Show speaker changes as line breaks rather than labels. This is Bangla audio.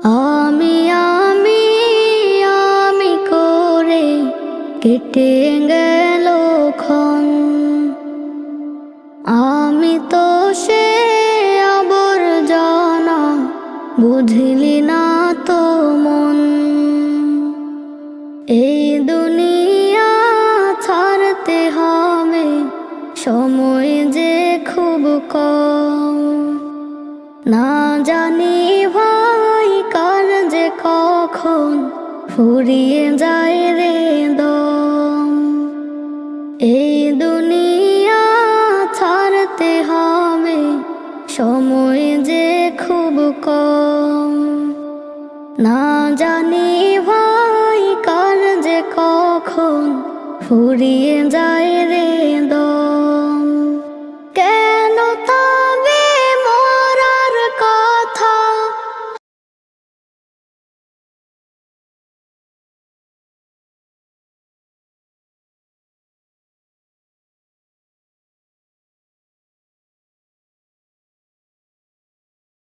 আমি আমি আমি করে কেটে গেল ক্ষণ। আমি তো সে আবর্জনা, বুঝলি না তো মন। এই দুনিয়া ছাড়তে হবে, সময় যে খুব কম। না জানি ভাই কার যে কখন ফুরিয়ে যায় রে দম। এই দুনিয়া ছাড়তে হবে, সময় যে খুব কম। না জানি ভাই কার যে কখন ফুরিয়ে যায়